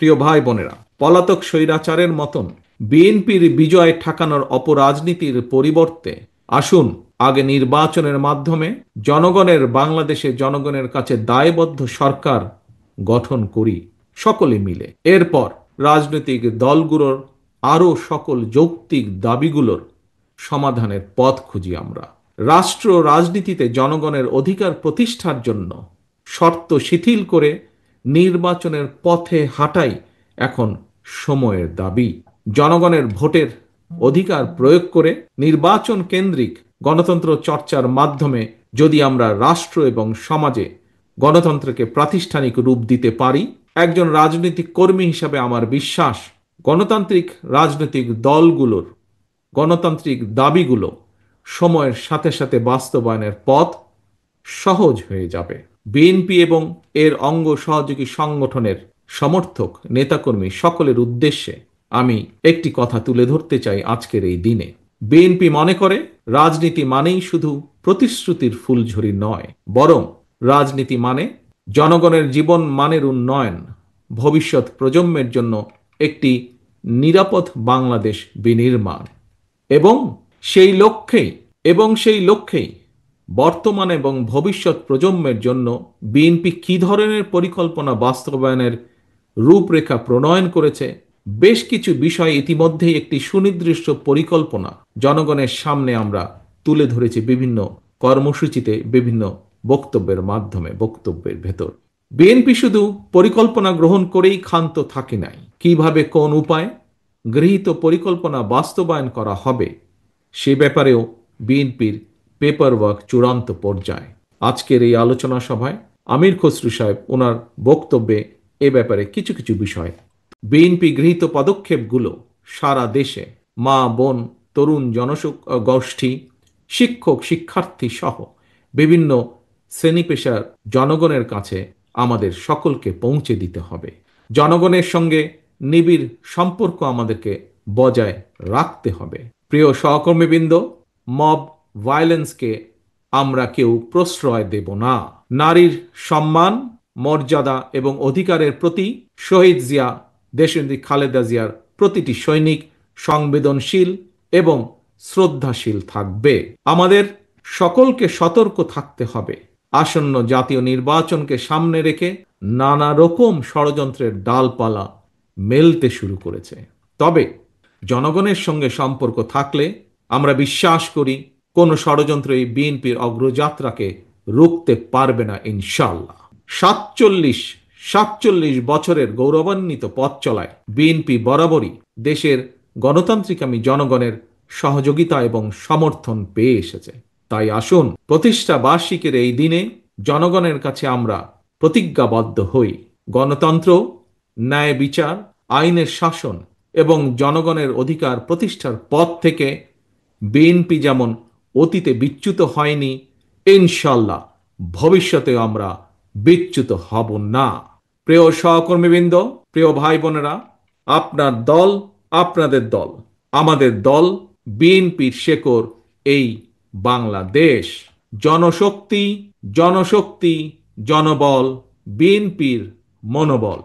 প্রিয় ভাই বোনেরা, পলাতক স্বৈরাচারের মতন বিএনপির বিজয় ঠেকানোর অপরাজনীতির পরিবর্তে আসুন আগে নির্বাচনের মাধ্যমে বাংলাদেশে জনগণের কাছে দায়বদ্ধ সরকার গঠন করি সকলে মিলে। এরপর রাজনৈতিক দলগুলোর আরও সকল যৌক্তিক দাবিগুলোর সমাধানের পথ খুঁজি আমরা। রাষ্ট্র রাজনীতিতে জনগণের অধিকার প্রতিষ্ঠার জন্য শর্ত শিথিল করে নির্বাচনের পথে হাঁটাই এখন সময়ের দাবি। জনগণের ভোটের অধিকার প্রয়োগ করে নির্বাচন কেন্দ্রিক গণতন্ত্র চর্চার মাধ্যমে যদি আমরা রাষ্ট্র এবং সমাজে গণতন্ত্রকে প্রাতিষ্ঠানিক রূপ দিতে পারি, একজন রাজনৈতিক কর্মী হিসাবে আমার বিশ্বাস গণতান্ত্রিক রাজনৈতিক দলগুলোর গণতান্ত্রিক দাবিগুলো সময়ের সাথে সাথে বাস্তবায়নের পথ সহজ হয়ে যাবে। বিএনপি এবং এর অঙ্গ সহযোগী সংগঠনের সমর্থক নেতাকর্মী সকলের উদ্দেশ্যে আমি একটি কথা তুলে ধরতে চাই আজকের এই দিনে। বিএনপি মনে করে রাজনীতি মানেই শুধু প্রতিশ্রুতির ফুলঝুরি নয়, বরং রাজনীতি মানে জনগণের জীবন মানের উন্নয়ন, ভবিষ্যৎ প্রজন্মের জন্য একটি নিরাপদ বাংলাদেশ বিনির্মাণ। এবং সেই লক্ষ্যেই বর্তমান এবং ভবিষ্যৎ প্রজন্মের জন্য বিএনপি কী ধরনের পরিকল্পনা বাস্তবায়নের রূপরেখা প্রণয়ন করেছে, বেশ কিছু বিষয় ইতিমধ্যেই একটি সুনির্দিষ্ট পরিকল্পনা জনগণের সামনে আমরা তুলে ধরেছি বিভিন্ন কর্মসূচিতে, বিভিন্ন বক্তব্যের ভেতর। বিএনপি শুধু পরিকল্পনা গ্রহণ করেই ক্ষান্ত থাকে নাই, কিভাবে কোন উপায় গৃহীত পরিকল্পনা বাস্তবায়ন করা হবে সে ব্যাপারেও বিএনপির পেপার ওয়ার্ক চূড়ান্ত পর্যায়ে। আজকের এই আলোচনা সভায় আমির খসরু সাহেব ওনার বক্তব্যে এ ব্যাপারে কিছু কিছু বিষয়, বিএনপি গৃহীত পদক্ষেপগুলো সারা দেশে মা বোন, তরুণ জনগোষ্ঠী, শিক্ষক শিক্ষার্থী সহ বিভিন্ন শ্রেণী পেশার জনগণের কাছে আমাদের সকলকে পৌঁছে দিতে হবে। জনগণের সঙ্গে নিবিড় সম্পর্ক আমাদেরকে বজায় রাখতে হবে। প্রিয় সহকর্মীবৃন্দ, মব ভায়োলেন্সকে আমরা কেউ প্রশ্রয় দেব না। নারীর সম্মান, মর্যাদা এবং অধিকারের প্রতি শহীদ জিয়া, দেশনেত্রী খালেদা জিয়ার প্রতিটি সৈনিক সংবেদনশীল এবং শ্রদ্ধাশীল থাকবে। আমাদের সকলকে সতর্ক থাকতে হবে। আসন্ন জাতীয় নির্বাচনকে সামনে রেখে নানা রকম ষড়যন্ত্রের ডালপালা মেলতে শুরু করেছে। তবে জনগণের সঙ্গে সম্পর্ক থাকলে আমরা বিশ্বাস করি কোনো ষড়যন্ত্র এই বিএনপির অগ্রযাত্রাকে রুখতে পারবে না ইনশাআল্লাহ। ৪৭ বছরের গৌরবান্বিত পথ চলায় বিএনপি বরাবরই দেশের গণতান্ত্রিকামী জনগণের সহযোগিতা এবং সমর্থন পেয়ে এসেছে। তাই আসুন প্রতিষ্ঠা বার্ষিকীর এই দিনে জনগণের কাছে আমরা প্রতিজ্ঞাবদ্ধ হই, গণতন্ত্র, ন্যায় বিচার, আইনের শাসন এবং জনগণের অধিকার প্রতিষ্ঠার পথ থেকে বিএনপি যেমন অতীতে বিচ্যুত হয়নি, ইনশাআল্লাহ ভবিষ্যতে আমরা বিচ্যুত হব না। প্রিয় সহকর্মীবৃন্দ, প্রিয় ভাই বোনেরা, আপনার দল, আপনাদের দল, আমাদের দল, বিএনপির শেকড় এই বাংলাদেশ। জনশক্তি, জনশক্তি, জনবল, বিএনপির মনোবল।